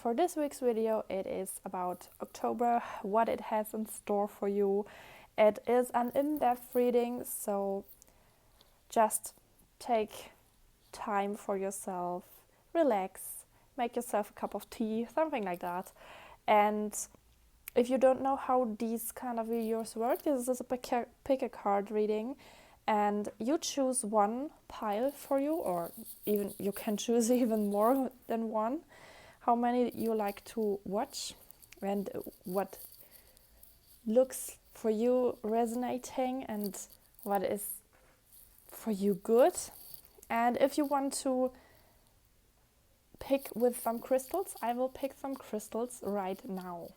For this week's video, it is about October, what it has in store for you. It is an in-depth reading, so just take time for yourself, relax, make yourself a cup of tea, something like that. And if you don't know how these kind of videos work, this is a pick a card reading, and you choose one pile for you, or even you can choose even more than one, how many you like to watch and what looks for you resonating and what is for you good. And if you want to pick with some crystals, I will pick some crystals right now.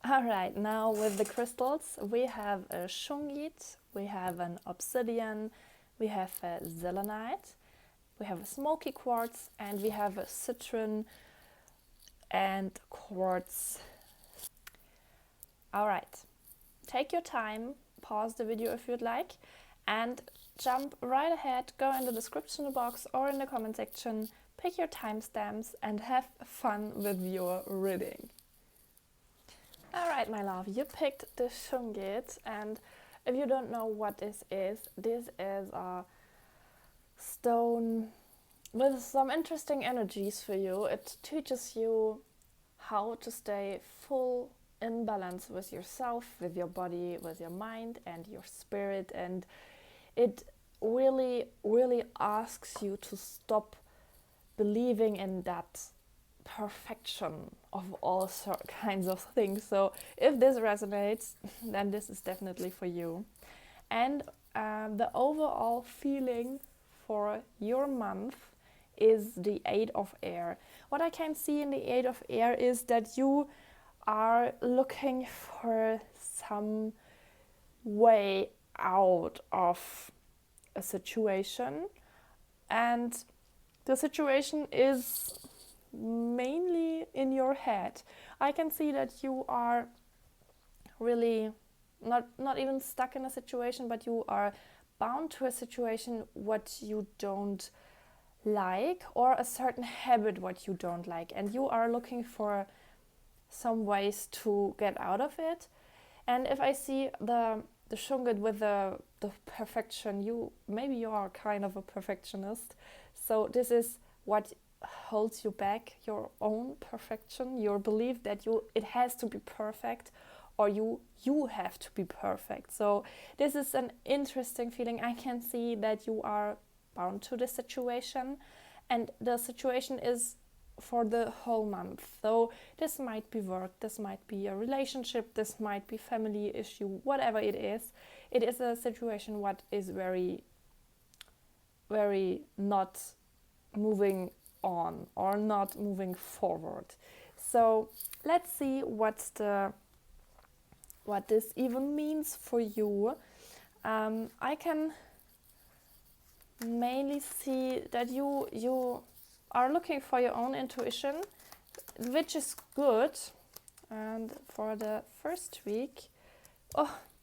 Alright, now with the crystals, we have a Schungit, we have an Obsidian, we have a Selenite, we have a smoky quartz, and we have a Citrin and Quarz. Alright, take your time, pause the video if you'd like, and jump right ahead, go in the description box or in the comment section, pick your timestamps and have fun with your reading. Alright, my love, you picked the Schungit, and if you don't know what this is a stone with some interesting energies for you. It teaches you how to stay full in balance with yourself, with your body, with your mind and your spirit, and it really, really asks you to stop believing in that perfection of all kinds of things. So if this resonates, then this is definitely for you. And the overall feeling for your month is the 8 of Air. What I can see in the 8 of Air is that you are looking for some way out of a situation, and the situation is mainly in your head. I can see that you are really not even stuck in a situation, but you are bound to a situation what you don't like, or a certain habit what you don't like, and you are looking for some ways to get out of it. And if I see the Schungit with the perfection, you are kind of a perfectionist, so this is what holds you back, your own perfection, your belief that it has to be perfect, or you have to be perfect. So this is an interesting feeling. I can see that you are bound to the situation, and the situation is for the whole month. So this might be work, this might be a relationship, this might be family issue, whatever it is a situation what is very, very not moving on or not moving forward. So let's see what this even means for you. I can mainly see that you are looking for your own intuition, which is good. And for the first week,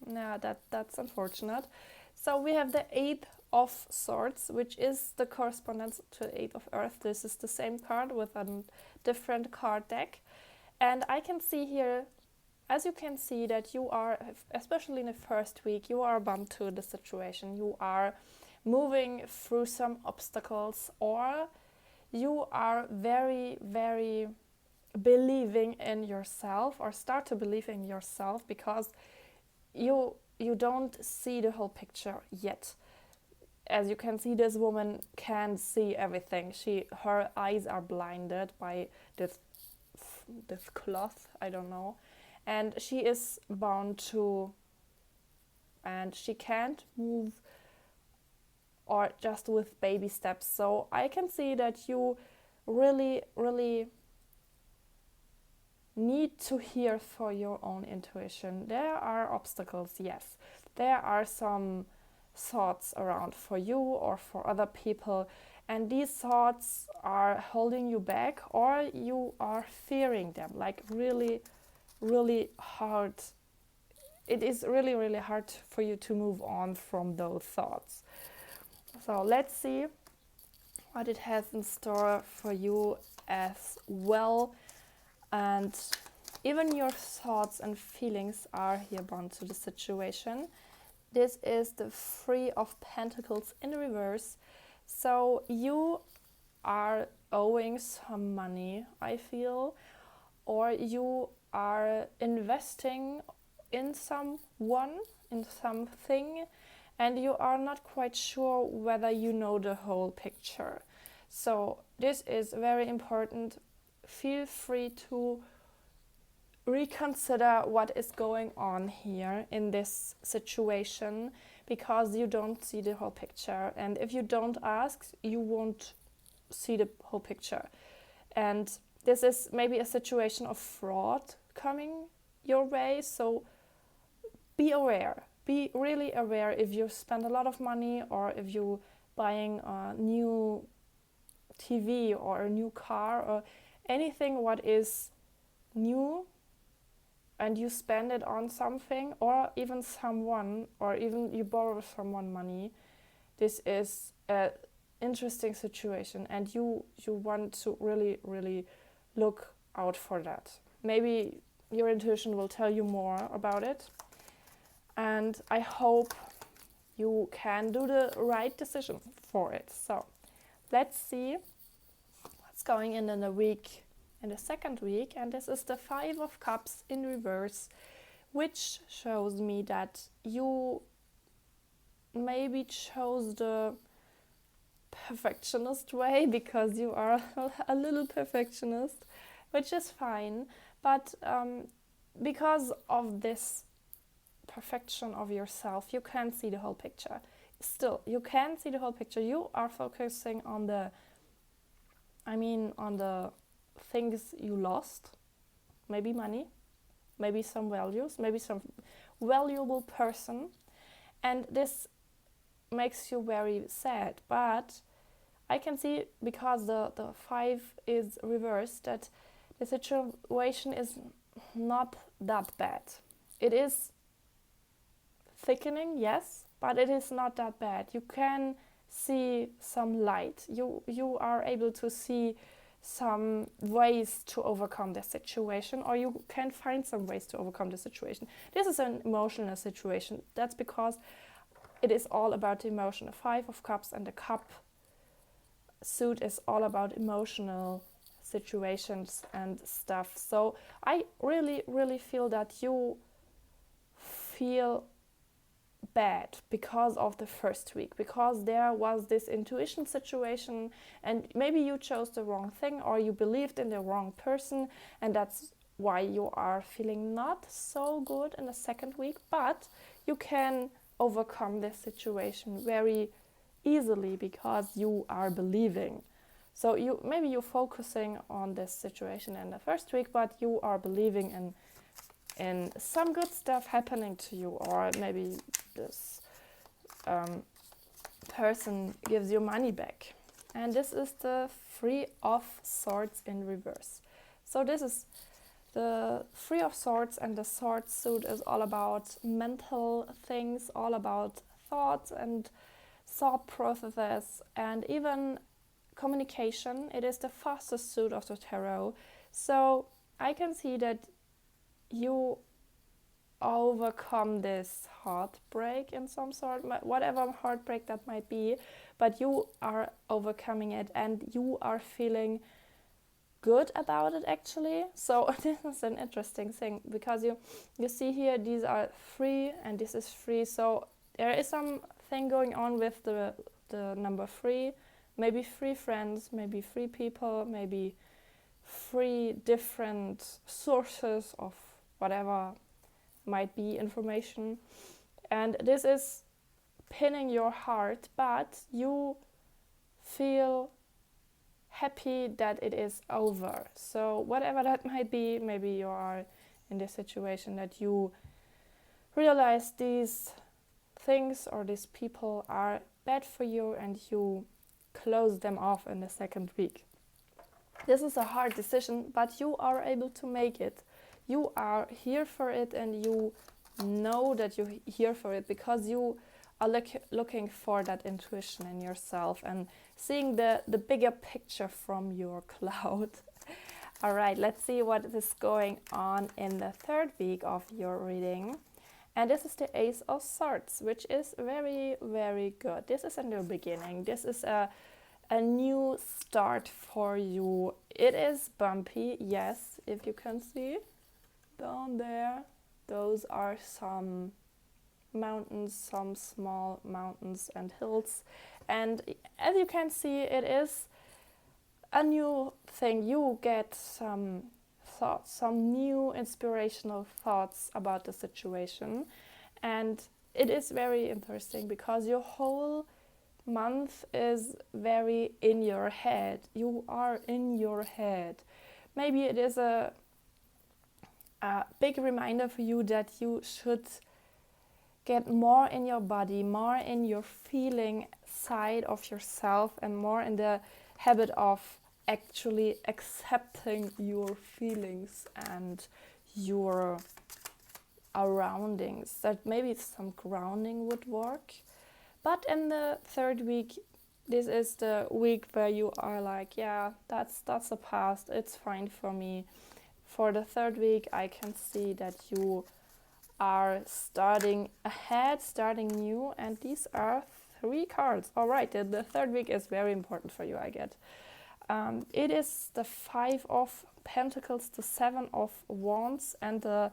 that's unfortunate. So we have the 8 of Swords, which is the correspondence to 8 of Earth. This is the same card with a different card deck. And I can see here, as you can see, that you are, especially in the first week, you are bound to the situation. You are moving through some obstacles, or you are very, very believing in yourself, or start to believe in yourself, because you don't see the whole picture yet. As you can see, this woman can see everything. Her eyes are blinded by this cloth, I don't know, and she is bound to, and she can't move, or just with baby steps. So I can see that you really, really need to hear for your own intuition. There are obstacles, yes. There are some thoughts around for you or for other people, and these thoughts are holding you back, or you are fearing them, like really, really hard. It is really, really hard for you to move on from those thoughts. So let's see what it has in store for you as well. and even your thoughts and feelings are here bound to the situation. This is the Three of Pentacles in reverse. So you are owing some money, I feel, or you are investing in someone, in something, and you are not quite sure whether you know the whole picture. So this is very important. Feel free to reconsider what is going on here in this situation, because you don't see the whole picture, and if you don't ask, you won't see the whole picture. And this is maybe a situation of fraud coming your way, so be aware. Be really aware if you spend a lot of money, or if you're buying a new TV or a new car or anything what is new, and you spend it on something, or even someone, or even you borrow someone money. This is an interesting situation, and you want to really look out for that. Maybe your intuition will tell you more about it, and I hope you can do the right decision for it. So let's see what's going in the week, in the second week, and this is the Five of Cups in reverse, which shows me that you maybe chose the perfectionist way, because you are a little perfectionist, which is fine, but because of this perfection of yourself, you can't see the whole picture. Still, you can see the whole picture. You are focusing on the things you lost, maybe money, maybe some values, maybe some valuable person, and this makes you very sad. But I can see, because the five is reversed, that the situation is not that bad. It is thickening, yes, but it is not that bad. You can see some light. You are able to see some ways to overcome the situation, or you can find some ways to overcome the situation. This is an emotional situation. That's because it is all about the emotion. The Five of Cups and the Cup suit is all about emotional situations and stuff. So I really feel that you feel bad because of the first week, because there was this intuition situation, and maybe you chose the wrong thing, or you believed in the wrong person, and that's why you are feeling not so good in the second week. But you can overcome this situation very easily, because you are believing. So maybe you're focusing on this situation in the first week, but you are believing in some good stuff happening to you, or maybe this person gives you money back. And this is the Three of Swords in reverse. So this is the Three of Swords, and the sword suit is all about mental things, all about thoughts and thought processes, and even communication. It is the fastest suit of the tarot. So I can see that you overcome this heartbreak in some sort, whatever heartbreak that might be, but you are overcoming it, and you are feeling good about it, actually. So this is an interesting thing, because you see here, these are 3 and this is 3, so there is something going on with the number 3, maybe 3 friends, maybe 3 people, maybe 3 different sources of whatever might be information, and this is pinning your heart, but you feel happy that it is over. So whatever that might be, maybe you are in this situation that you realize these things or these people are bad for you, and you close them off in the second week. This is a hard decision, but you are able to make it. You are here for it, and you know that you're here for it, because you are looking for that intuition in yourself and seeing the bigger picture from your cloud. All right, let's see what is going on in the third week of your reading. And this is the Ace of Swords, which is very, very good. This is a new beginning. This is a new start for you. It is bumpy, yes, if you can see down there. Those are some mountains, some small mountains and hills. And as you can see, it is a new thing. You get some thoughts, some new inspirational thoughts about the situation. And it is very interesting because your whole month is very in your head. You are in your head. Maybe it is a big reminder for you that you should get more in your body, more in your feeling side of yourself, and more in the habit of actually accepting your feelings and your surroundings. That maybe some grounding would work. But in the third week, this is the week where you are like, yeah, that's the past, it's fine for me. For the third week, I can see that you are starting ahead, starting new, and these are 3 cards. All right, the third week is very important for you, I get. It is the 5 of Pentacles, the 7 of Wands, and the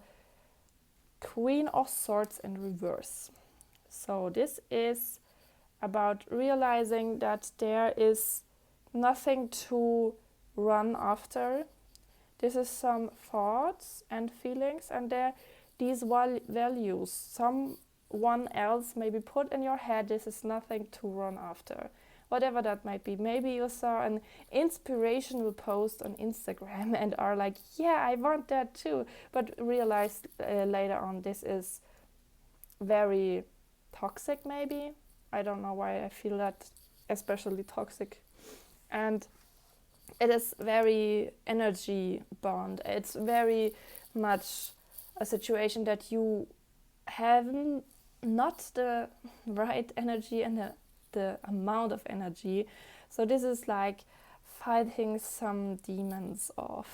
Queen of Swords in reverse. So this is about realizing that there is nothing to run after. This is some thoughts and feelings, and these values someone else maybe put in your head. This is nothing to run after, whatever that might be. Maybe you saw an inspirational post on Instagram and are like, yeah, I want that too, but realized later on this is very toxic. Maybe I don't know why I feel that especially toxic, and it is very energy bound. It's very much a situation that you have not the right energy and the amount of energy. So this is like fighting some demons of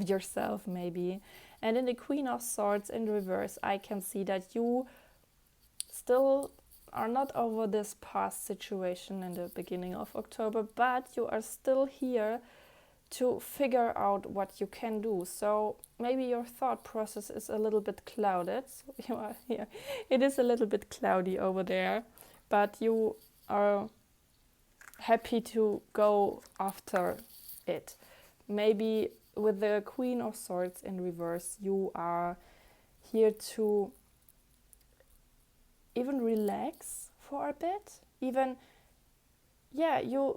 yourself maybe. And in the Queen of Swords in reverse, I can see that you still are not over this past situation in the beginning of October, but you are still here to figure out what you can do. So maybe your thought process is a little bit clouded. So you are here. It is a little bit cloudy over there, but you are happy to go after it. Maybe with the Queen of Swords in reverse, you are here to even relax for a bit. Even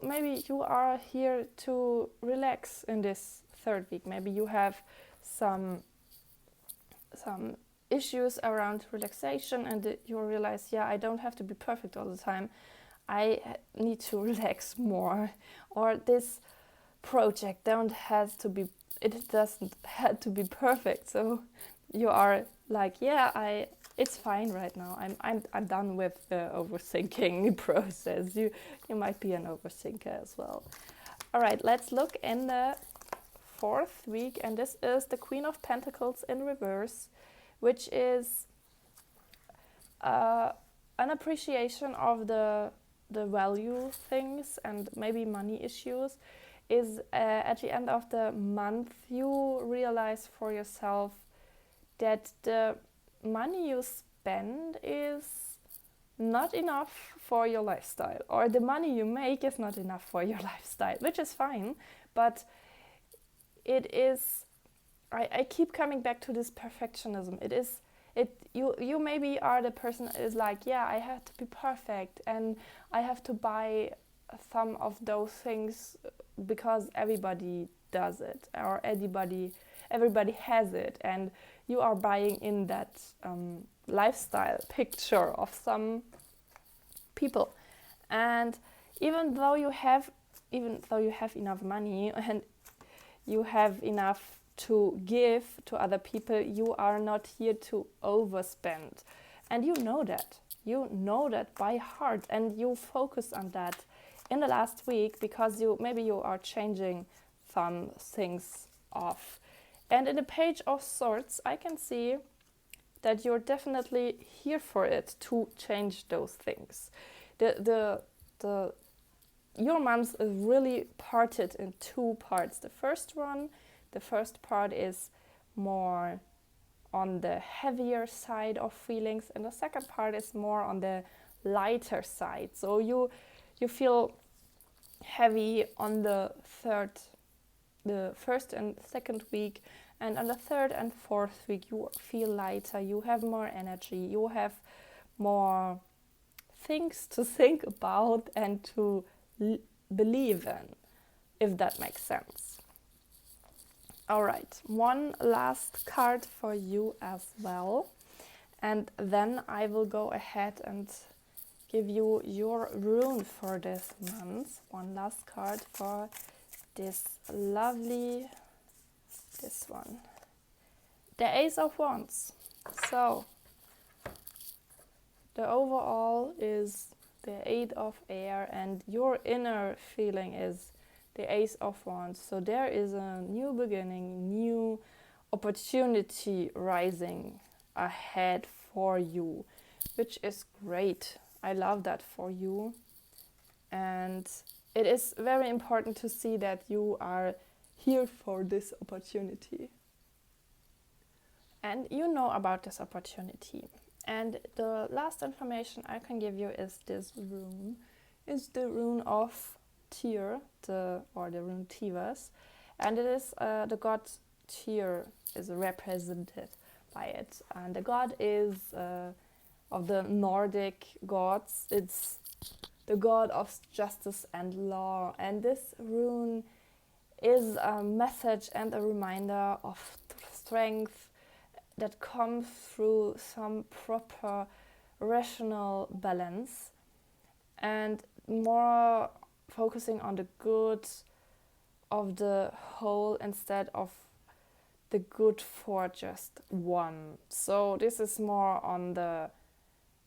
maybe you are here to relax in this third week. Maybe you have some issues around relaxation, and you realize, I don't have to be perfect all the time. I need to relax more. Or this project doesn't have to be perfect. So you are like, it's fine right now. I'm done with the overthinking process. You might be an overthinker as well. All right, let's look in the fourth week, and this is the Queen of Pentacles in reverse, which is an appreciation of the value things and maybe money issues. Is at the end of the month you realize for yourself that the money you spend is not enough for your lifestyle, or the money you make is not enough for your lifestyle, which is fine, but it is, I keep coming back to this perfectionism. You maybe are the person that is like, I have to be perfect and I have to buy some of those things because everybody does it, or everybody has it, and you are buying in that lifestyle picture of some people. And even though you have enough money and you have enough to give to other people, you are not here to overspend. And you know that by heart, and you focus on that in the last week because you are changing some things off. And in the Page of Swords, I can see that you're definitely here for it to change those things. Your month is really parted in two parts. The first part is more on the heavier side of feelings, and the second part is more on the lighter side. So you feel heavy on the first and second week, and on the third and fourth week you feel lighter, you have more energy, you have more things to think about and to believe in, if that makes sense. All right, one last card for you as well, and then I will go ahead and give you your rune for this month. One last card for this lovely, this one, the Ace of Wands. So the overall is the Eight of Air, and your inner feeling is the Ace of Wands. So there is a new beginning, new opportunity rising ahead for you, which is great. I love that for you. And it is very important to see that you are here for this opportunity. And you know about this opportunity. And the last information I can give you is this rune. It's the rune of Tyr, or the rune Tivas, and it is the god Tyr is represented by it, and the god is of the Nordic gods. It's the god of justice and law, and this rune is a message and a reminder of strength that comes through some proper rational balance, and more focusing on the good of the whole instead of the good for just one. So this is more on the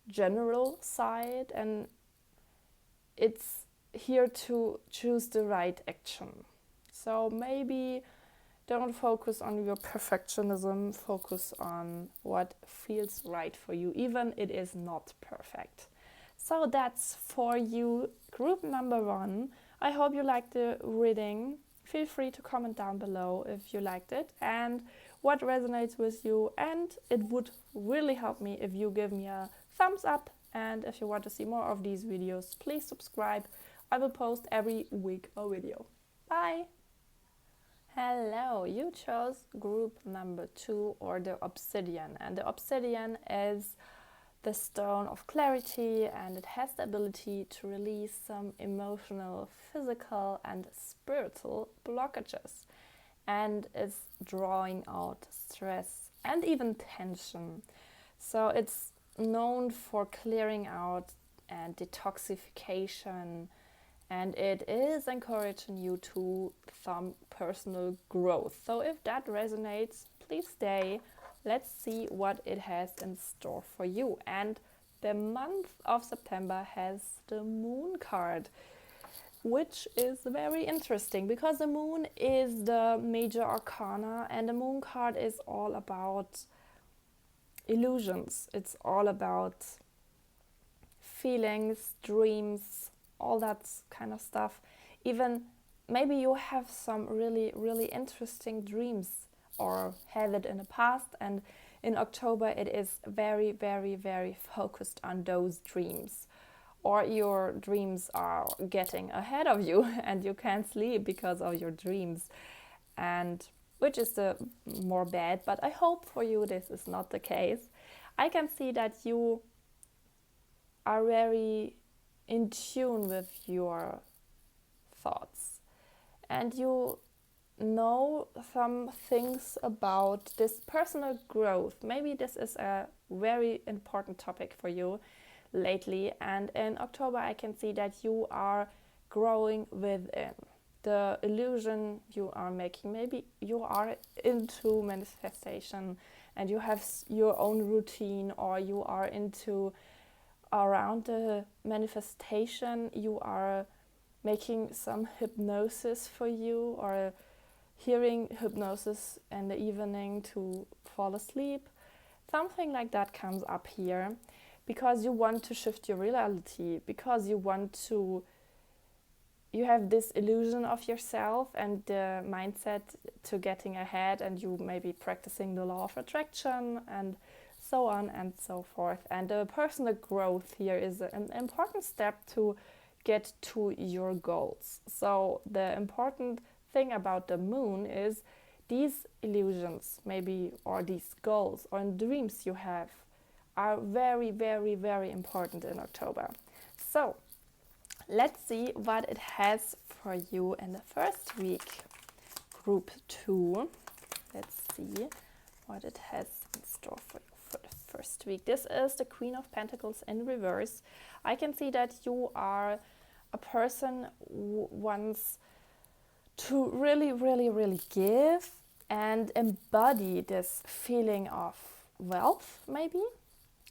general side, and it's here to choose the right action. So maybe don't focus on your perfectionism, focus on what feels right for you, even it is not perfect. So that's for you, group number 1. I hope you liked the reading. Feel free to comment down below if you liked it and what resonates with you. And it would really help me if you give me a thumbs up. And if you want to see more of these videos, please subscribe. I will post every week a video. Bye! Hello, you chose group number 2, or the Obsidian. And the Obsidian is the stone of clarity, and it has the ability to release some emotional, physical and spiritual blockages, and it's drawing out stress and even tension. So it's known for clearing out and detoxification, and it is encouraging you to some personal growth. So if that resonates, please stay. Let's see what it has in store for you. And the month of September has the Moon card, which is very interesting because the Moon is the major arcana, and the Moon card is all about illusions. It's all about feelings, dreams, all that kind of stuff. Even maybe you have some really, really interesting dreams, or have it in the past, and in October it is very, very, very focused on those dreams, or your dreams are getting ahead of you and you can't sleep because of your dreams, and which is the more bad, but I hope for you this is not the case. I can see that you are very in tune with your thoughts, and you know some things about this personal growth. Maybe this is a very important topic for you lately, and in October I can see that you are growing within the illusion you are making. Maybe you are into manifestation and you have your own routine, or you are into around the manifestation, you are making some hypnosis for you, or hearing hypnosis in the evening to fall asleep. Something like that comes up here because you want to shift your reality, because you have this illusion of yourself and the mindset to getting ahead, and you may be practicing the law of attraction and so on and so forth. And the personal growth here is an important step to get to your goals. So the important thing about the moon is these illusions maybe, or these goals or dreams you have are very, very, very important in October. So let's see what it has for you in the first week, group 2. Let's see what it has in store for you for the first week. This is the Queen of Pentacles in reverse. I can see that you are a person who wants to really, really, really give and embody this feeling of wealth, maybe,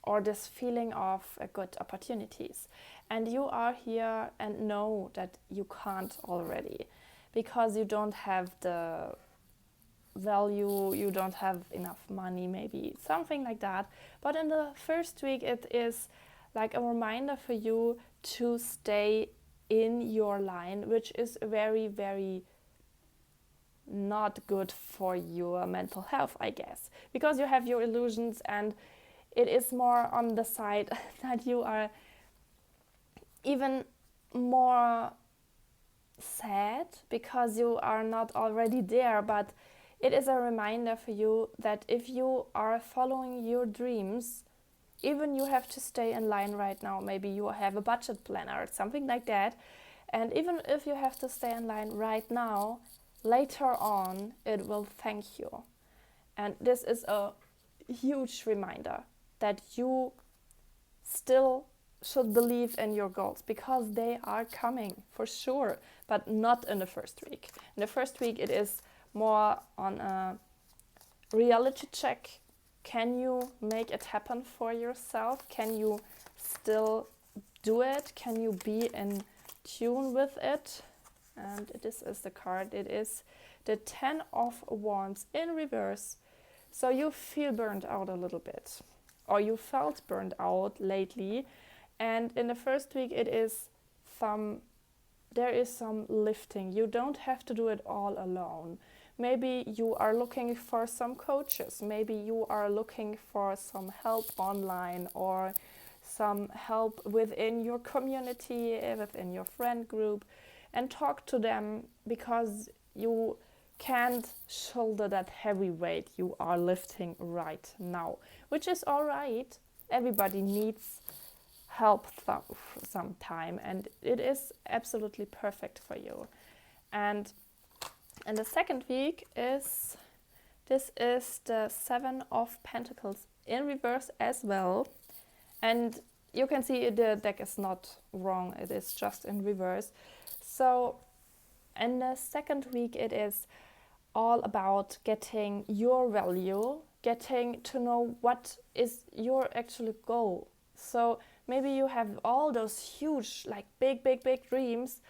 or this feeling of good opportunities. And you are here and know that you can't already because you don't have the value, you don't have enough money, maybe something like that. But in the first week, it is like a reminder for you to stay in your line, which is very, very not good for your mental health, I guess, because you have your illusions, and it is more on the side that you are even more sad because you are not already there. But it is a reminder for you that if you are following your dreams, even you have to stay in line right now. Maybe you have a budget planner or something like that, and even if you have to stay in line right now, later on it will thank you. And this is a huge reminder that you still should believe in your goals, because they are coming for sure, but not in the first week. In the first week, it is more on a reality check. Can you make it happen for yourself? Can you still do it? Can you be in tune with it? And this is the card. It is the 10 of Wands in reverse. So you feel burned out a little bit, or you felt burned out lately. And in the first week, there is some lifting. You don't have to do it all alone. Maybe you are looking for some coaches. Maybe you are looking for some help online, or some help within your community, within your friend group, and talk to them, because you can't shoulder that heavy weight you are lifting right now, which is all right. Everybody needs help sometime, and it is absolutely perfect for you. And the second week this is the 7 of Pentacles in reverse as well. And you can see the deck is not wrong, it is just in reverse. So in the second week, it is all about getting your value, getting to know what is your actual goal. So maybe you have all those huge, like big dreams,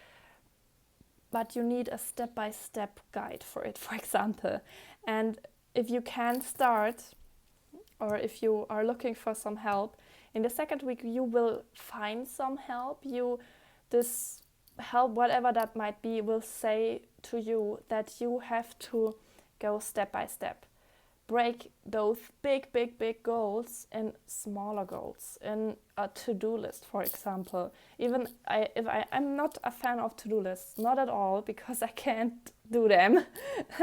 but you need a step-by-step guide for it, for example. And if you can start, or if you are looking for some help, in the second week you will find some help. This help, whatever that might be, will say to you that you have to go step by step. Break those big goals in smaller goals, in a to-do list, for example. Even I'm not a fan of to-do lists, not at all, because I can't do them,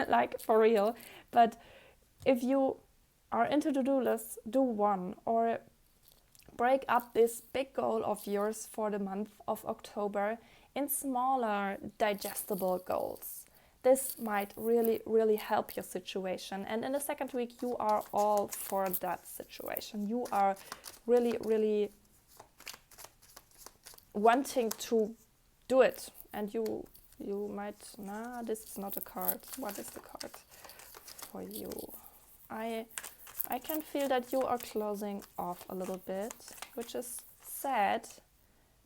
like for real. But if you are into to-do lists, do one, or break up this big goal of yours for the month of October in smaller, digestible goals. This might really help your situation. And in the second week, you are all for that situation. You are really wanting to do it. And you might, this is not a card. What is the card for you? I can feel that you are closing off a little bit, which is sad.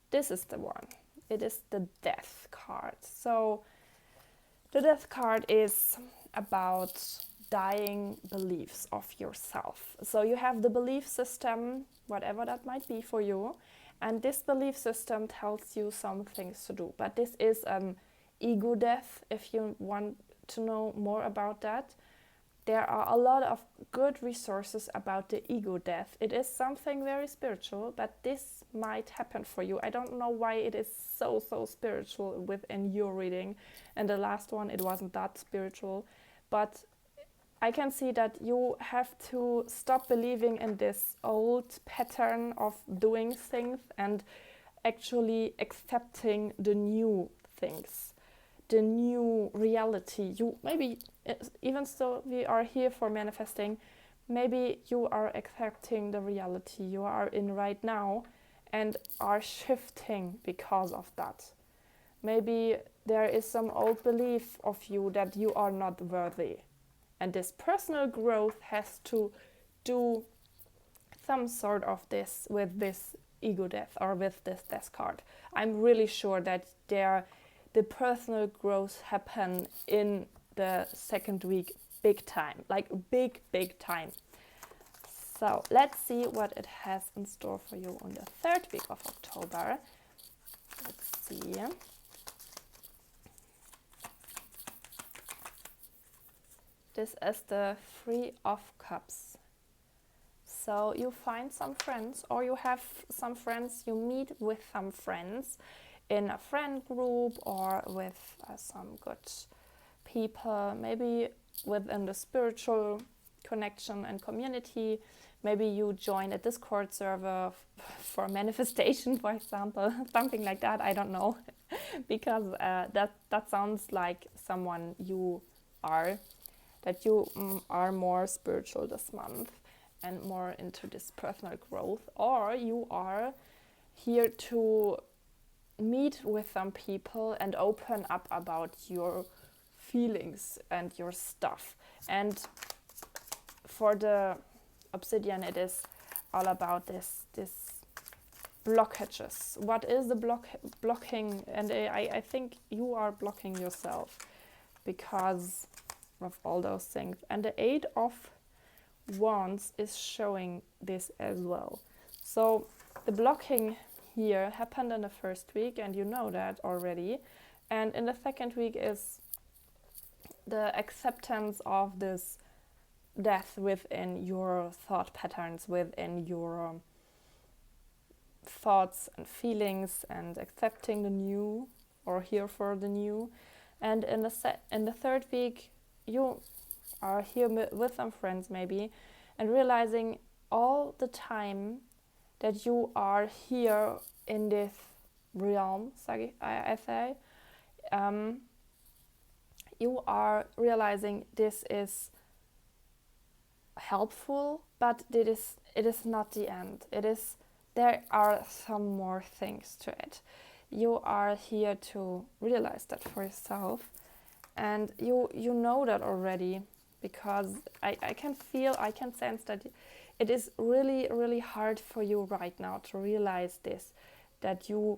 This is the one. It is the Death card. So The Death card is about dying beliefs of yourself. So you have the belief system, whatever that might be for you, and this belief system tells you some things to do. But this is an ego death. If you want to know more about that, there are a lot of good resources about the ego death. It is something very spiritual, but this might happen for you. I don't know why it is so spiritual within your reading. And the last one, it wasn't that spiritual. But I can see that you have to stop believing in this old pattern of doing things and actually accepting the new things, the new reality. You maybe, even though we are here for manifesting, maybe you are accepting the reality you are in right now and are shifting because of that. Maybe there is some old belief of you that you are not worthy. And this personal growth has to do some sort of this with this ego death or with this death card. I'm really sure that the personal growth happen in the second week big time, like big time. So let's see what it has in store for you on the third week of October. Let's see. This is the Three of Cups. So you find some friends, or you have some friends, you meet with some friends in a friend group or with some good people, maybe within the spiritual connection and community. Maybe you join a Discord server for manifestation, for example, something like that, I don't know, because that sounds like someone you are, that you are more spiritual this month and more into this personal growth, or you are here to meet with some people and open up about your feelings and your stuff. And for the Obsidian, it is all about this blockages. What is the blocking? And I think you are blocking yourself because of all those things. And the Eight of Wands is showing this as well. So the blocking here happened in the first week, and you know that already. And in the second week is the acceptance of this death within your thought patterns, within your thoughts and feelings, and accepting the new, or here for the new. And in the third week, you are here with some friends maybe, and realizing all the time that you are here in this realm, I say, you are realizing this is helpful, but it is not the end. There are some more things to it. You are here to realize that for yourself, and you know that already, because I can sense that it is really, really hard for you right now to realize this, that you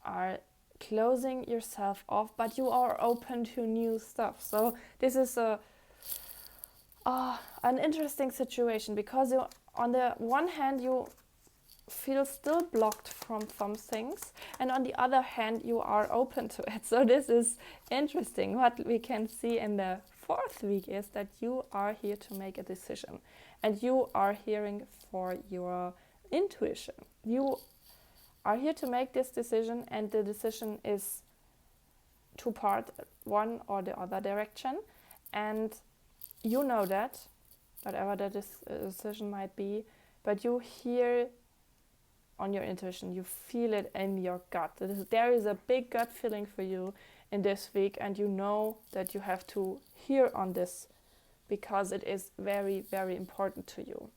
are closing yourself off, but you are open to new stuff. So this is an interesting situation, because you, on the one hand, you feel still blocked from some things, and on the other hand, you are open to it. So this is interesting. What we can see in the fourth week is that you are here to make a decision, and you are hearing for your intuition. You are here to make this decision, and the decision is to part one or the other direction, and you know that, whatever that decision might be, but you hear on your intuition, you feel it in your gut. There is a big gut feeling for you in this week, and you know that you have to hear on this, because it is very, very important to you.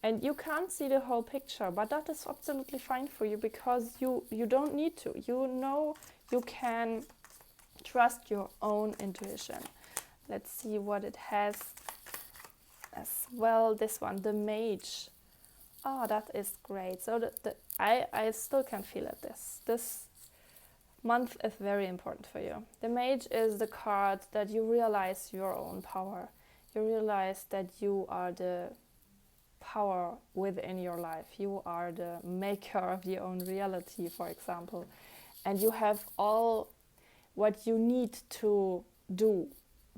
And you can't see the whole picture, but that is absolutely fine for you, because you don't need to. You know you can trust your own intuition. Let's see what it has as well. This one, the Mage. Oh, that is great. So I still can feel it. This month is very important for you. The Mage is the card that you realize your own power. You realize that you are the power within your life. You are the maker of your own reality, for example. And you have all what you need to do,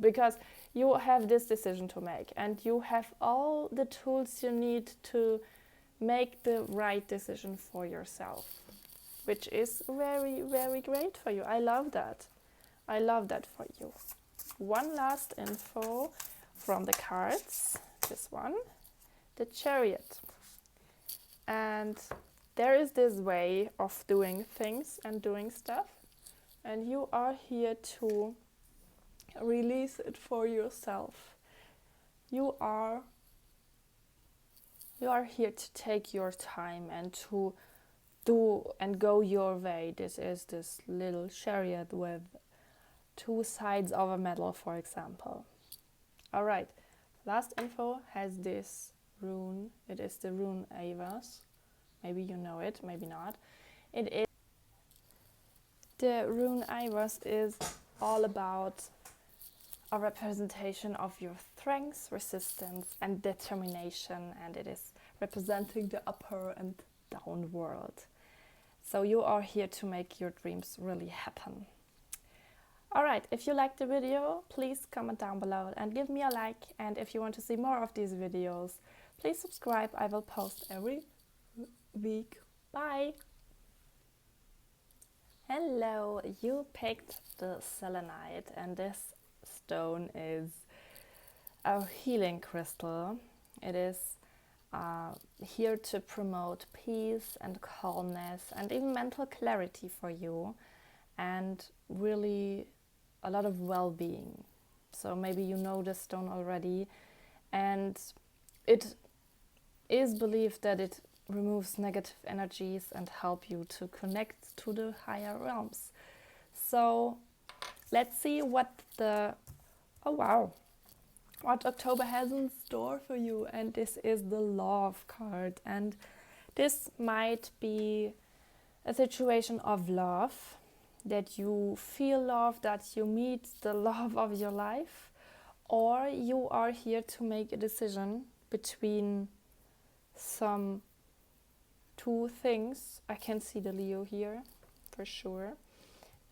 because you have this decision to make and you have all the tools you need to make the right decision for yourself, which is very, very great for you. I love that. I love that for you. One last info from the cards. This one, the Chariot. And there is this way of doing things and doing stuff, and you are here to release it for yourself. You are here to take your time and to do and go your way. This is this little chariot with two sides of a medal, for example. Alright, last info has this rune. It is the rune Avas. Maybe you know it, maybe not. It is the rune Avas is all about a representation of your strength, resistance and determination, and it is representing the upper and down world. So you are here to make your dreams really happen. Alright, if you liked the video, please comment down below and give me a like, and if you want to see more of these videos, please subscribe. I will post every week. Bye! Hello, you picked the Selenite, and this stone is a healing crystal. It is here to promote peace and calmness and even mental clarity for you, and really a lot of well-being. So maybe you know this stone already, and it is believed that it removes negative energies and help you to connect to the higher realms. So let's see what what October has in store for you. And this is the Love card, and this might be a situation of love, that you feel love, that you meet the love of your life, or you are here to make a decision between some two things. I can see the Leo here for sure,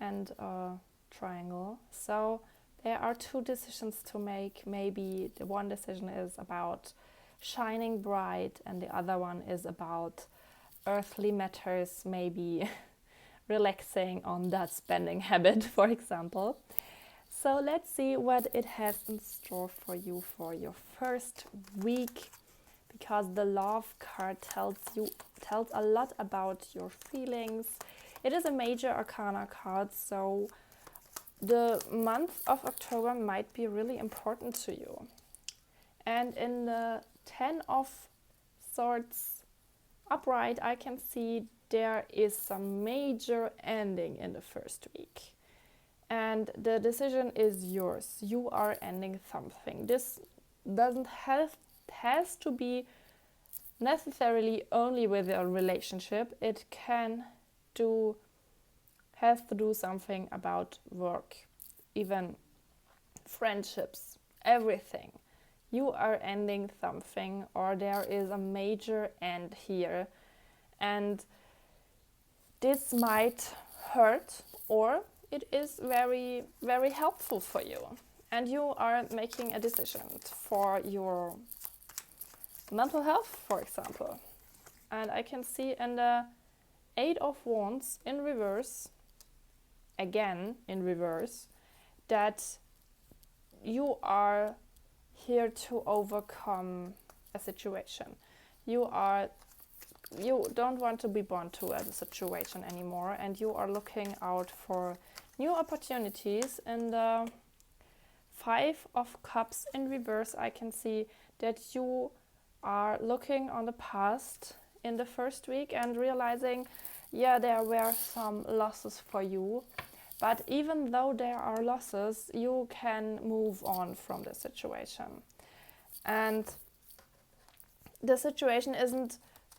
and a triangle. So there are two decisions to make. Maybe the one decision is about shining bright and the other one is about earthly matters, maybe relaxing on that spending habit, for example. So let's see what it has in store for you for your first week, because the Love card tells a lot about your feelings. It is a major arcana card, so the month of October might be really important to you. And in the 10 of Swords upright, I can see there is some major ending in the first week. And the decision is yours. You are ending something. This doesn't has to be necessarily only with a relationship. It has to do something about work, even friendships, everything. You are ending something, or there is a major end here, and this might hurt, or it is very, very helpful for you, and you are making a decision for your mental health, for example. And I can see in the 8 of Wands in reverse, again in reverse, that you are here to overcome a situation. You don't want to be bound to a situation anymore, and you are looking out for new opportunities. In the 5 of Cups in reverse, I can see that you are looking on the past in the first week and realizing, yeah, there were some losses for you, but even though there are losses, you can move on from the situation. And the situation isn't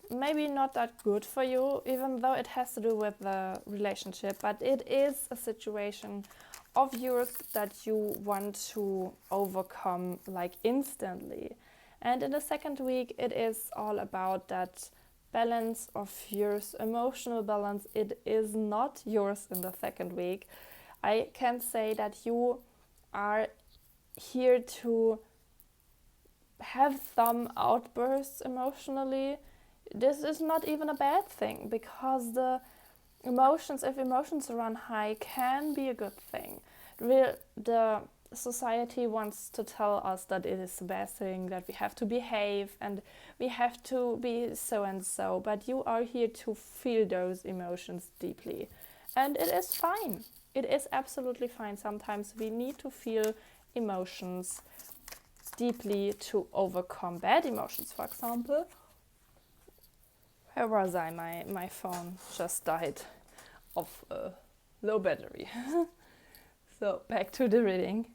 maybe not that good for you, even though it has to do with the relationship, but it is a situation of yours that you want to overcome like instantly. And in the second week, it is all about that balance of yours, emotional balance. It is not yours in the second week. I can say that you are here to have some outbursts emotionally. This is not even a bad thing, because the emotions, if emotions run high, can be a good thing. The society wants to tell us that it is the best thing, that we have to behave and we have to be so and so, but you are here to feel those emotions deeply. And it is fine. It is absolutely fine. Sometimes we need to feel emotions deeply to overcome bad emotions, for example. Where was I? My phone just died of low battery. So back to the reading.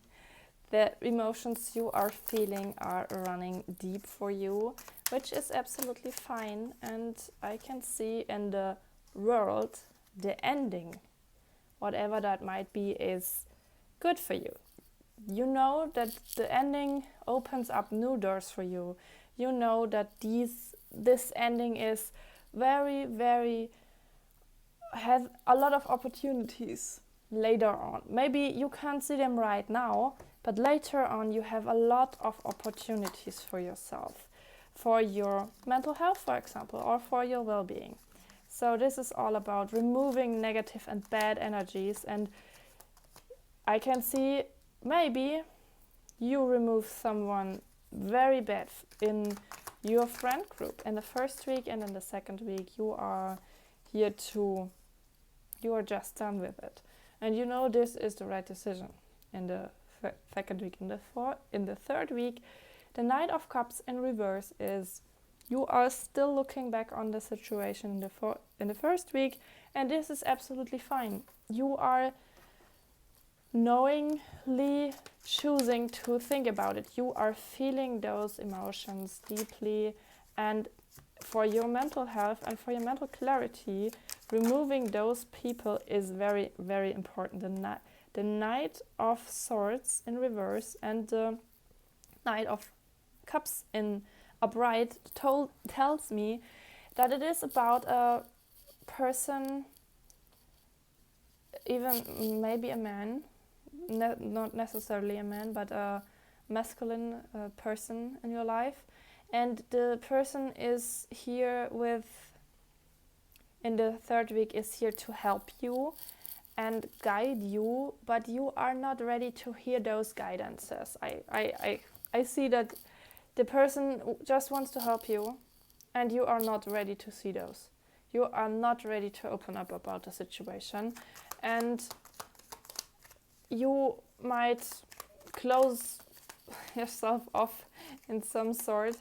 The emotions you are feeling are running deep for you, which is absolutely fine. And I can see in the world the ending, whatever that might be, is good for you. You know that the ending opens up new doors for you. You know that this ending is very, very, has a lot of opportunities later on. Maybe you can't see them right now, but later on you have a lot of opportunities for yourself, for your mental health, for example, or for your well-being. So this is all about removing negative and bad energies, and I can see maybe you remove someone very bad in your friend group in the first week, and in the second week you are here to, you are just done with it. And you know this is the right decision. In the second week, in the third week, the Knight of Cups in reverse is you are still looking back on the situation in the first week, and this is absolutely fine. You are knowingly choosing to think about it. You are feeling those emotions deeply, and for your mental health and for your mental clarity, removing those people is very, very important. The Knight of Swords in reverse and the Knight of Cups in upright tells me that it is about a person, even maybe a man, not necessarily a man, but a masculine person in your life. And the person is here in the third week, is here to help you and guide you, but you are not ready to hear those guidances. I see that the person just wants to help you, and you are not ready to see those. You are not ready to open up about the situation, and you might close yourself off in some sort.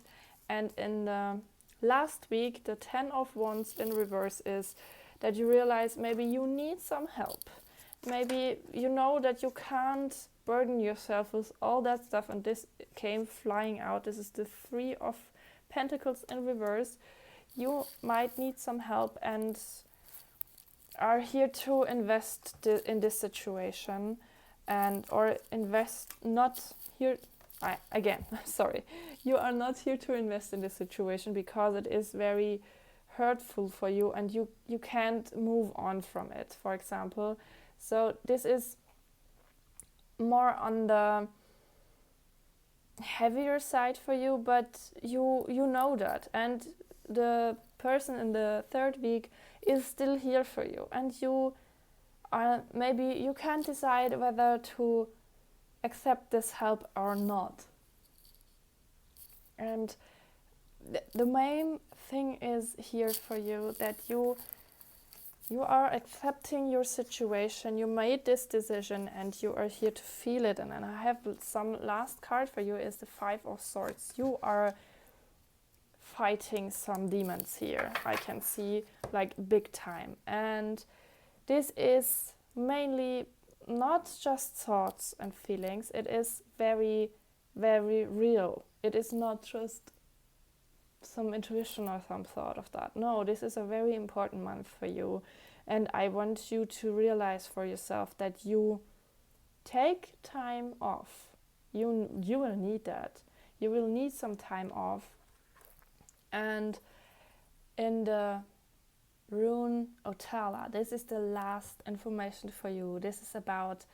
And in the last week, the 10 of Wands in reverse is that you realize maybe you need some help. Maybe you know that you can't burden yourself with all that stuff, and this came flying out. This is the 3 of Pentacles in reverse. You might need some help and are here to invest in this situation, and or invest not here. Sorry, you are not here to invest in this situation because it is very hurtful for you and you can't move on from it, for example. So this is more on the heavier side for you, but you know that, and the person in the third week is still here for you, and you are, maybe you can't decide whether to accept this help or not. And the main thing is here for you that you are accepting your situation. You made this decision and you are here to feel it. And I have some last card for you is the 5 of Swords. You are fighting some demons here. I can see, like, big time. And this is mainly not just thoughts and feelings. It is very, very real. It is not just some intuition or some thought of that. No, this is a very important month for you. And I want you to realize for yourself that you take time off. You will need that. You will need some time off. And in the rune Otala, this is the last information for you. This is about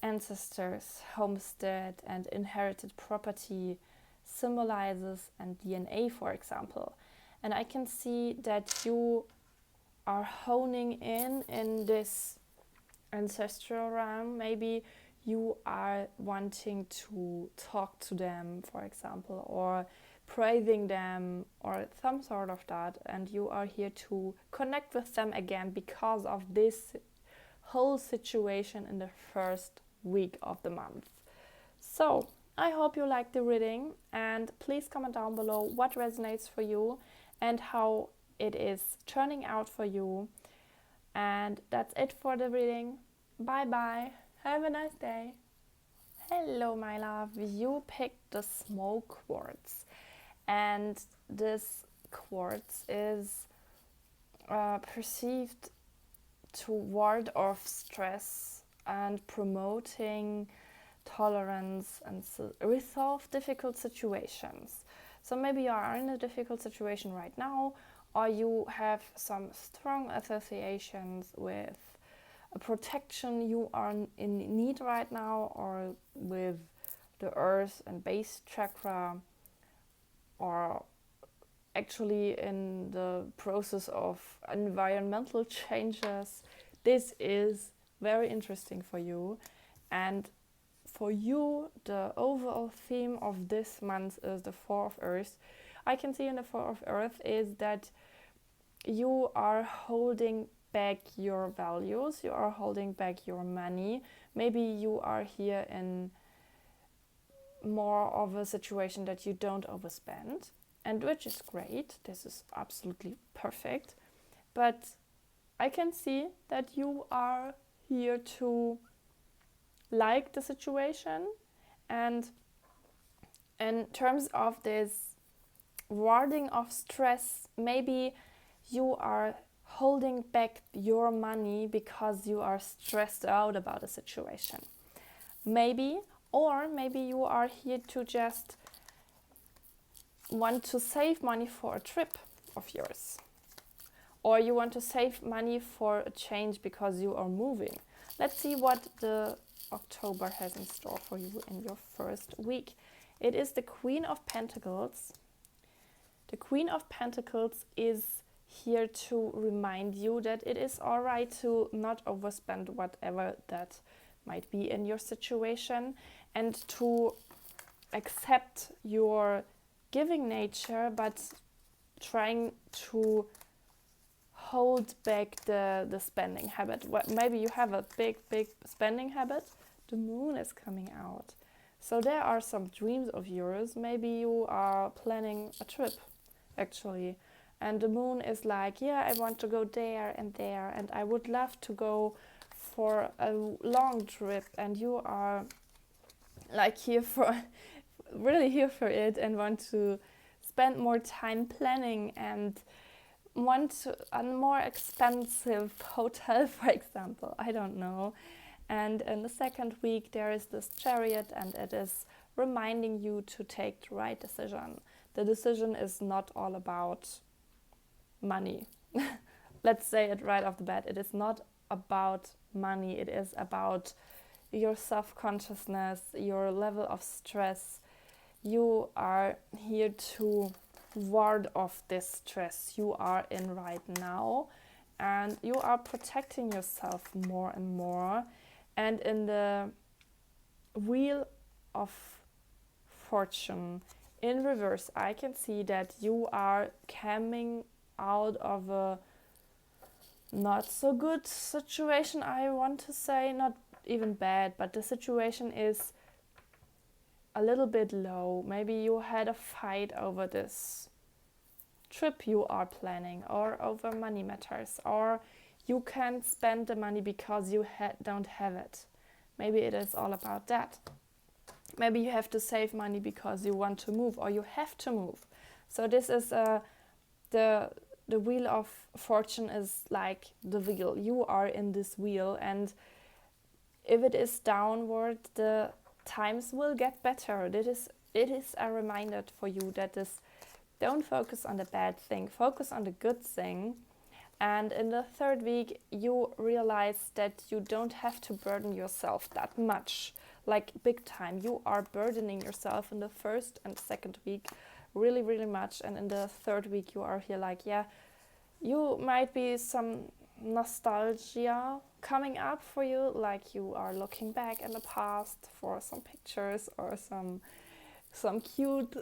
ancestors, homestead, and inherited property, symbolizes and DNA, for example. And I can see that you are honing in this ancestral realm. Maybe you are wanting to talk to them, for example, or praising them or some sort of that, and you are here to connect with them again because of this whole situation in the first week of the month. So I hope you liked the reading, and please comment down below what resonates for you and how it is turning out for you. And that's it for the reading. Bye bye. Have a nice day. Hello, my love. You picked the small quartz, and this quartz is perceived to ward off stress and promoting tolerance and resolve difficult situations. So maybe you are in a difficult situation right now, or you have some strong associations with a protection you are in need right now, or with the earth and base chakra, or actually in the process of environmental changes. This is very interesting for you. And for you, the overall theme of this month is the Four of Earth. I can see in the Four of Earth is that you are holding back your values, you are holding back your money. Maybe you are here in more of a situation that you don't overspend, and which is great. This is absolutely perfect. But I can see that you are here to like the situation, and in terms of this warding of stress, maybe you are holding back your money because you are stressed out about a situation. Maybe you are here to just want to save money for a trip of yours, or you want to save money for a change because you are moving. Let's see what the October has in store for you in your first week. It is the Queen of Pentacles. The Queen of Pentacles is here to remind you that it is all right to not overspend whatever that might be in your situation, and to accept your giving nature, but trying to hold back the spending habit. Maybe you have a big spending habit. The moon is coming out. So there are some dreams of yours. Maybe you are planning a trip, actually. And the moon is like, yeah, I want to go there, and I would love to go for a long trip. And you are like really here for it, and want to spend more time planning and want a more expensive hotel, for example. I don't know. And in the second week there is this Chariot, and it is reminding you to take the right decision. The decision is not all about money. Let's say it right off the bat. It is not about money. It is about your self-consciousness, your level of stress. You are here to ward off this stress you are in right now, and you are protecting yourself more and more. And in the Wheel of Fortune in reverse, I can see that you are coming out of a not so good situation. I want to say, not even bad, but the situation is a little bit low. Maybe you had a fight over this trip you are planning, or over money matters, or you can't spend the money because you don't have it. Maybe it is all about that. Maybe you have to save money because you want to move, or you have to move. So this is the wheel of fortune is like the wheel. You are in this wheel, and if it is downward, the times will get better. It is a reminder for you that this, don't focus on the bad thing, focus on the good thing. And in the third week, you realize that you don't have to burden yourself that much, like big time. You are burdening yourself in the first and second week really, really much. And in the third week, you are here like, yeah, you might be some nostalgia coming up for you, like you are looking back in the past for some pictures or some cute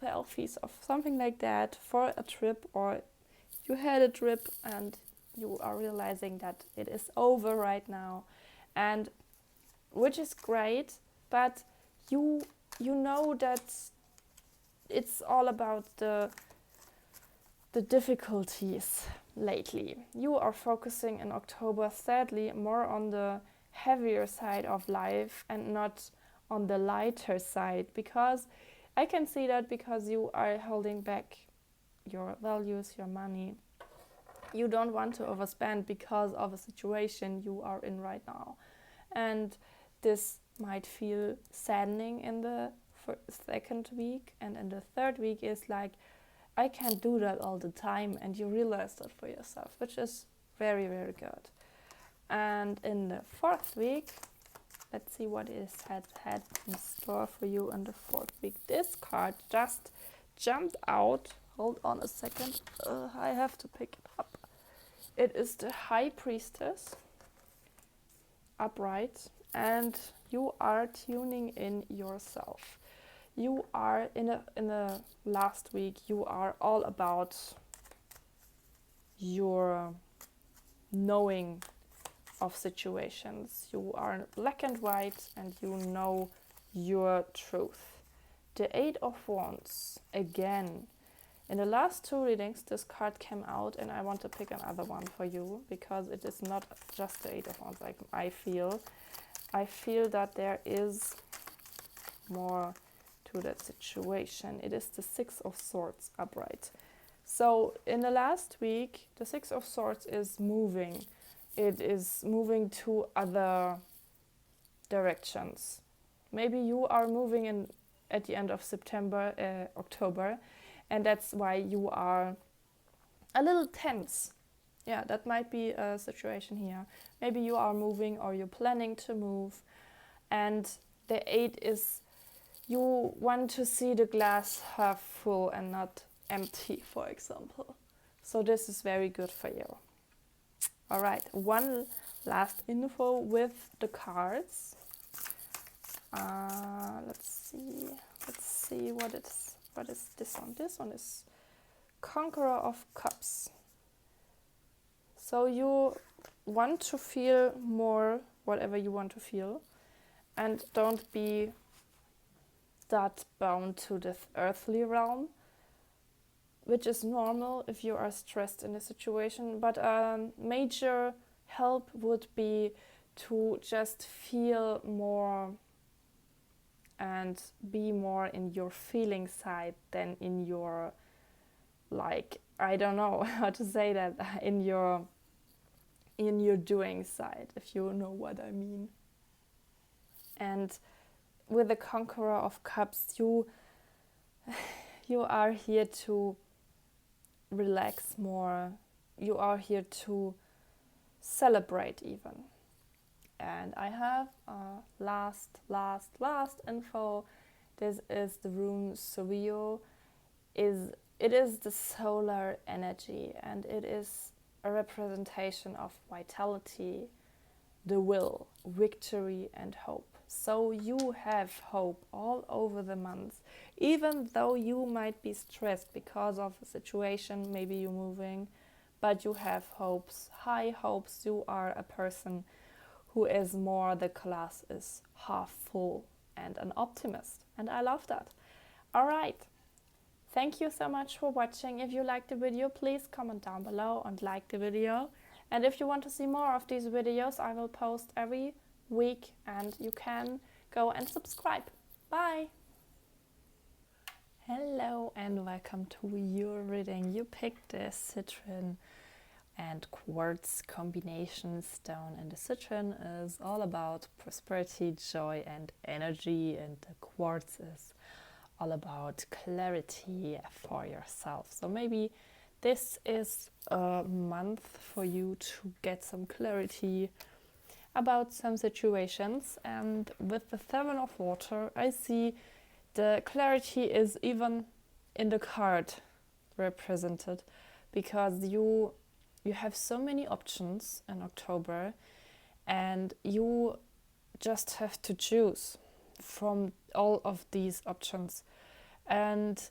selfies of something like that for a trip, or you had a trip and you are realizing that it is over right now, and which is great, but you know that it's all about the difficulties lately. You are focusing in October, sadly, more on the heavier side of life and not on the lighter side, because I can see that because you are holding back your values, your money. You don't want to overspend because of a situation you are in right now. And this might feel saddening in the second week, and in the third week is like, I can't do that all the time, and you realize that for yourself, which is very, very good. And in the fourth week, let's see what is had in store for you in the fourth week. This card just jumped out. Hold on a second. I have to pick it up. It is the High Priestess, upright, and you are tuning in yourself. You are in the last week, you are all about your knowing of situations. You are black and white, and you know your truth. The Eight of Wands, again. In the last two readings, this card came out, and I want to pick another one for you, because it is not just the Eight of Wands, like I feel that there is more to that situation. It is the Six of Swords upright. So in the last week, the Six of Swords is moving. It is moving to other directions. Maybe you are moving in at the end of October, and that's why you are a little tense. Yeah, that might be a situation here. Maybe you are moving, or you're planning to move, and the 8 is, you want to see the glass half full and not empty, for example. So this is very good for you. All right, one last info with the cards. Let's see what is this one. This one is Conqueror of Cups. So you want to feel more whatever you want to feel, and don't be that bound to this earthly realm, which is normal if you are stressed in a situation. But major help would be to just feel more and be more in your feeling side than in your, like, I don't know how to say that, in your doing side, if you know what I mean. And with the Conqueror of Cups, you are here to relax more. You are here to celebrate even. And I have last info. This is the rune Suryo. It is the solar energy, and it is a representation of vitality, the will, victory, and hope. So you have hope all over the month, even though you might be stressed because of a situation, maybe you're moving, but you have hopes, high hopes. You are a person who is more, the glass is half full, and an optimist. And I love that. All right. Thank you so much for watching. If you liked the video, please comment down below and like the video. And if you want to see more of these videos, I will post every week, and you can go and subscribe. Bye! Hello and welcome to your reading. You picked the Citrin and Quartz combination stone, and the Citrin is all about prosperity, joy and energy, and the Quartz is all about clarity for yourself. So maybe this is a month for you to get some clarity about some situations. And with the Seven of Water, I see the clarity is even in the card represented, because you have so many options in October and you just have to choose from all of these options. And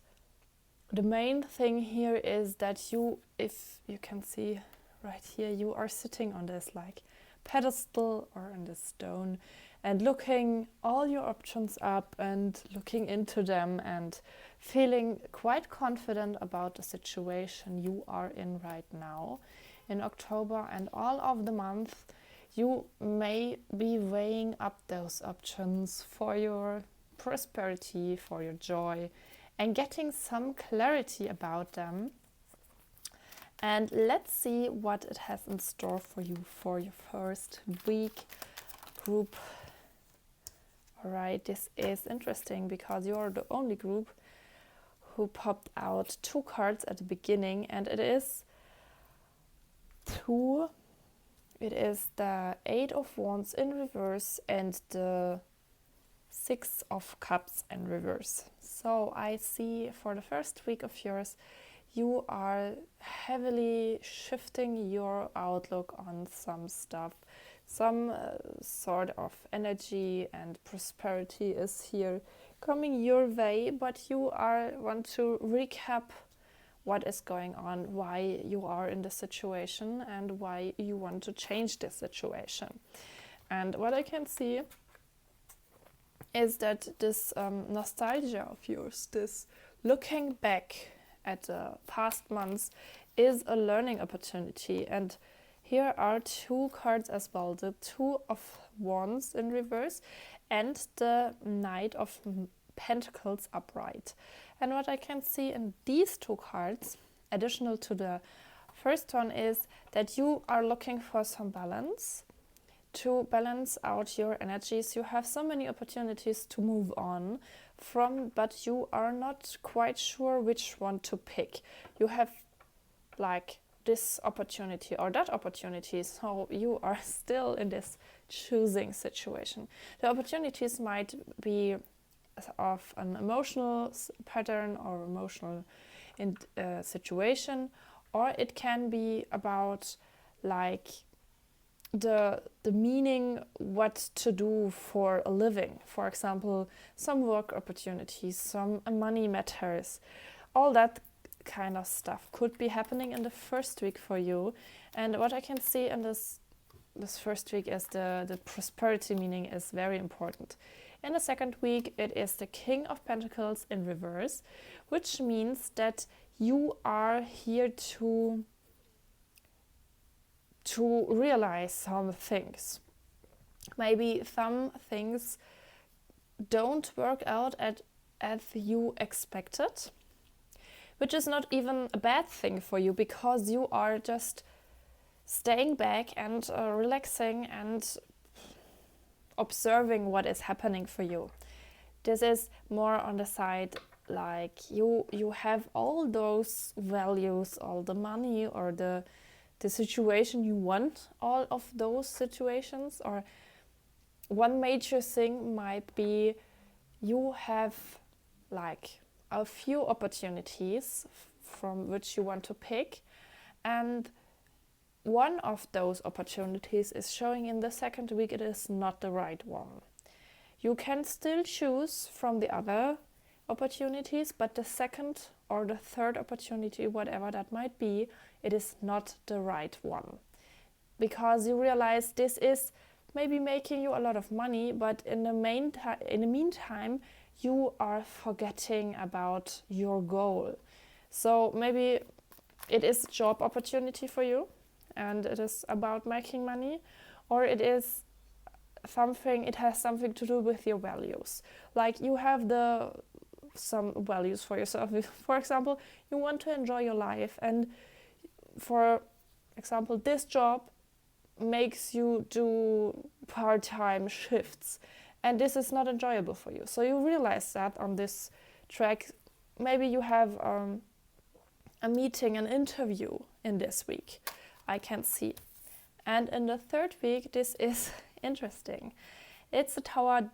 the main thing here is that you, if you can see right here, you are sitting on this like pedestal or on this stone and looking all your options up and looking into them and feeling quite confident about the situation you are in right now in October and all of the month. You may be weighing up those options for your prosperity, for your joy, and getting some clarity about them. And let's see what it has in store for you for your first week group. Alright, this is interesting because you're the only group who popped out two cards at the beginning, and it is the Eight of Wands in reverse and the Six of Cups in reverse. So I see for the first week of yours, you are heavily shifting your outlook on some stuff. Some sort of energy and prosperity is here coming your way, but you want to recap what is going on, why you are in the situation and why you want to change the situation. And what I can see is that this nostalgia of yours, this looking back at the past months, is a learning opportunity. And here are two cards as well, the Two of Wands in reverse and the Knight of Pentacles upright. And what I can see in these two cards, additional to the first one, is that you are looking for some balance, to balance out your energies. You have so many opportunities to move on from, but you are not quite sure which one to pick. You have like this opportunity or that opportunity, so you are still in this choosing situation. The opportunities might be of an emotional pattern or emotional situation, or it can be about like the meaning, what to do for a living. For example, some work opportunities, some money matters, all that kind of stuff could be happening in the first week for you. And what I can see in this first week is the prosperity meaning is very important. In the second week, it is the King of Pentacles in reverse, which means that you are here to realize some things. Maybe some things don't work out as you expected, which is not even a bad thing for you, because you are just staying back and relaxing and observing what is happening for you. This is more on the side like you have all those values, all the money or the situation you want, all of those situations. Or one major thing might be you have like a few opportunities from which you want to pick, and one of those opportunities is showing in the second week it is not the right one. You can still choose from the other opportunities, but the second or the third opportunity, whatever that might be, it is not the right one, because you realize this is maybe making you a lot of money, but in the meantime you are forgetting about your goal. So maybe it is a job opportunity for you and it is about making money, or it is it has something to do with your values. Like you have the some values for yourself. For example, you want to enjoy your life, and for example, this job makes you do part-time shifts, and this is not enjoyable for you. So you realize that on this track. Maybe you have a meeting, an interview in this week, I can see. And in the third week, this is interesting. It's a tower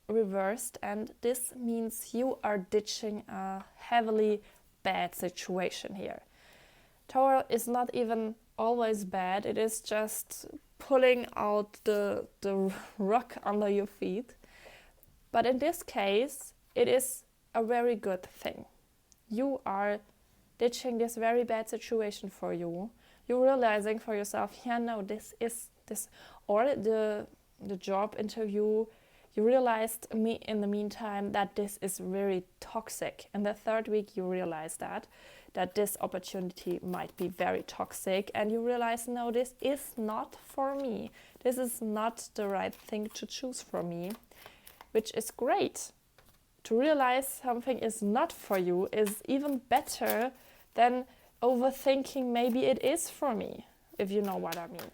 reversed, and this means you are ditching a heavily bad situation here. Tower is not even always bad, it is just pulling out the rock under your feet. But in this case, it is a very good thing. You are ditching this very bad situation for you. You're realizing for yourself, yeah, no, this, or the job interview, you realized in the meantime that this is very toxic. In the third week, you realize that this opportunity might be very toxic, and you realize, no, this is not for me. This is not the right thing to choose for me, which is great. To realize something is not for you is even better than overthinking maybe it is for me, if you know what I mean.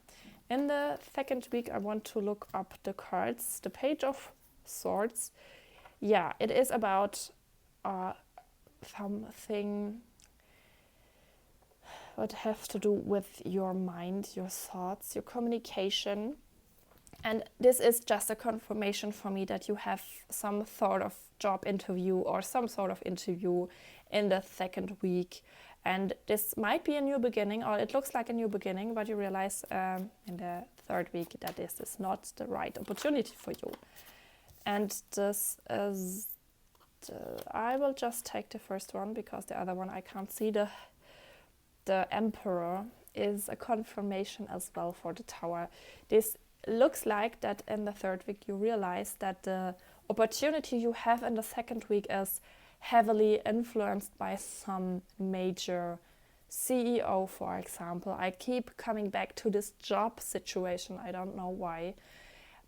In the second week, I want to look up the cards, the Page of Swords. Yeah, it is about something what has to do with your mind, your thoughts, your communication. And this is just a confirmation for me that you have some sort of job interview or some sort of interview in the second week. And this might be a new beginning, or it looks like a new beginning, but you realize in the third week that this is not the right opportunity for you. And this is, I will just take the first one because the other one I can't see. The Emperor is a confirmation as well for the Tower. This looks like that in the third week you realize that the opportunity you have in the second week is heavily influenced by some major CEO, for example. I keep coming back to this job situation, I don't know why,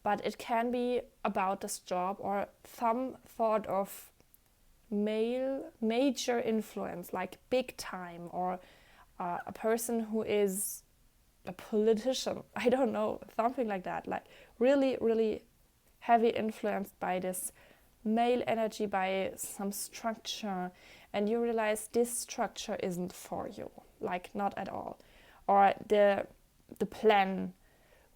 but it can be about this job or some sort of major influence, like big time, or a person who is a politician, I don't know, something like that, like really, really heavy influenced by this male energy, by some structure, and you realize this structure isn't for you, like not at all, or the plan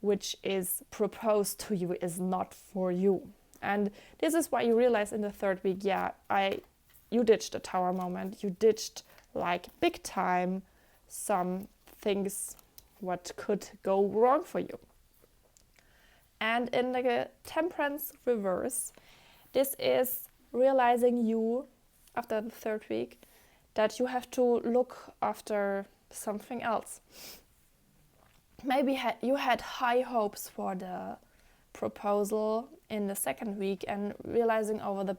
which is proposed to you is not for you. And this is why you realize in the third week, yeah, you ditched a Tower moment, you ditched like big time some things what could go wrong for you. And in the Temperance reverse, this is realizing you, after the third week, that you have to look after something else. Maybe you had high hopes for the proposal in the second week, and realizing over the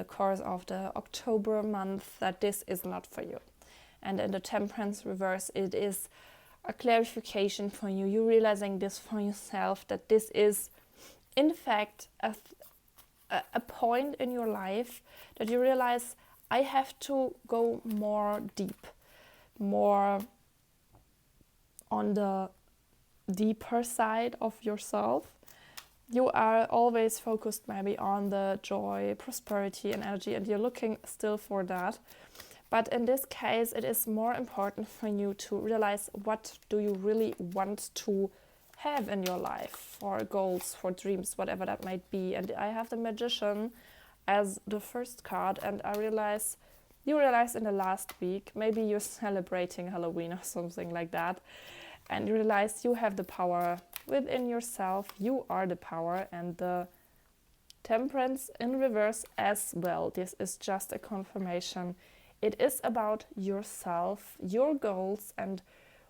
course of the October month that this is not for you. And in the Temperance reverse, it is a clarification for you. You're realizing this for yourself, that this is, in fact, a point in your life that you realize, I have to go more deep, more on the deeper side of yourself. You are always focused maybe on the joy, prosperity and energy, and you're looking still for that. But in this case, it is more important for you to realize, what do you really want to have in your life, for goals, for dreams, whatever that might be. And I have the Magician as the first card, and you realize in the last week, maybe you're celebrating Halloween or something like that, and you realize you have the power within yourself, you are the power, and the Temperance in reverse as well. This is just a confirmation. It is about yourself, your goals, and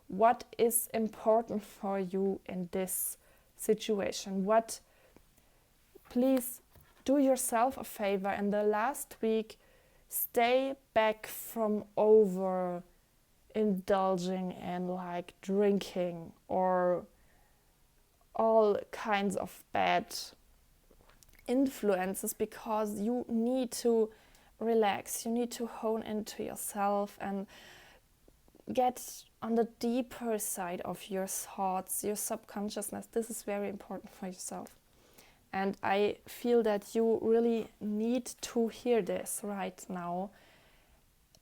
what is important for you in this situation. Please do yourself a favor in the last week, stay back from over indulging in like drinking or all kinds of bad influences, because you need to relax, you need to hone into yourself and get on the deeper side of your thoughts, your subconsciousness. This is very important for yourself. And I feel that you really need to hear this right now.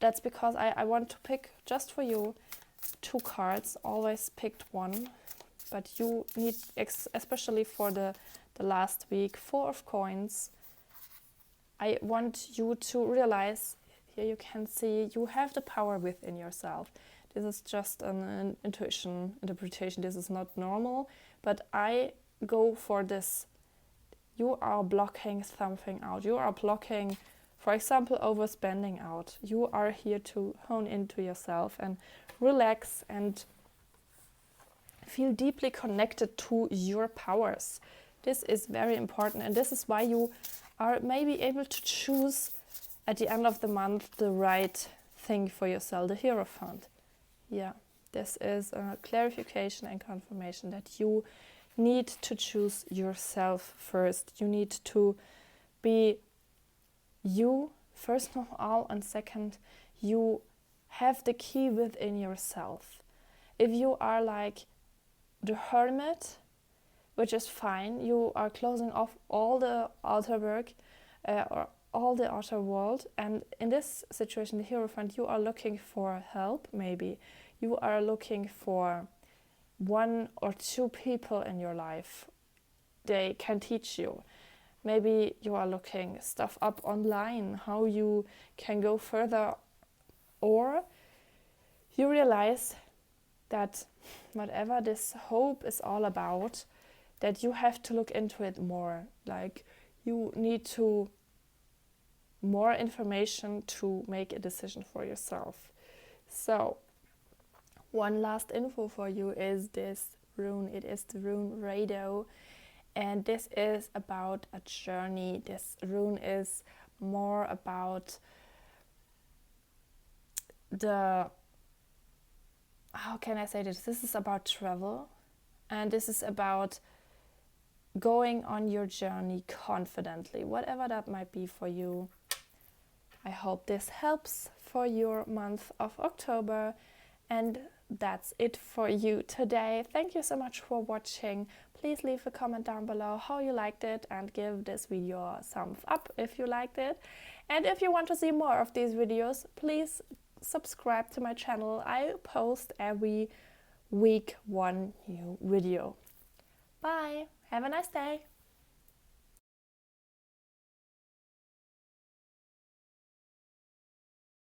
That's because I want to pick just for you 2 cards, always picked one. But you need, especially for the last week, 4 of coins. I want you to realize, here you can see, you have the power within yourself. This is just an interpretation. This is not normal, but I go for this. You are blocking something out. You are blocking, for example, overspending out. You are here to hone into yourself and relax and feel deeply connected to your powers. This is very important, and this is why you are maybe able to choose at the end of the month the right thing for yourself, the Hierophant. Yeah, this is a clarification and confirmation that you need to choose yourself first. You need to be you first of all, and second, you have the key within yourself. If you are like the hermit, which is fine, you are closing off all the outer work or all the outer world, and in this situation, the Hierophant, you are looking for help. Maybe you are looking for 1 or 2 people in your life. They can teach you. Maybe you are looking stuff up online, how you can go further, or you realize that whatever this hope is all about, that you have to look into it more. Like, you need to more information to make a decision for yourself. So, one last info for you is this rune. It is the rune Radio, and this is about a journey. This rune is more about how can I say this? This is about travel, and this is about going on your journey confidently, whatever that might be for you. I hope this helps for your month of October, and that's it for you today. Thank you so much for watching. Please leave a comment down below how you liked it, and give this video a thumbs up if you liked it. And if you want to see more of these videos, please subscribe to my channel. I post every week 1 new video. Bye. Have a nice day.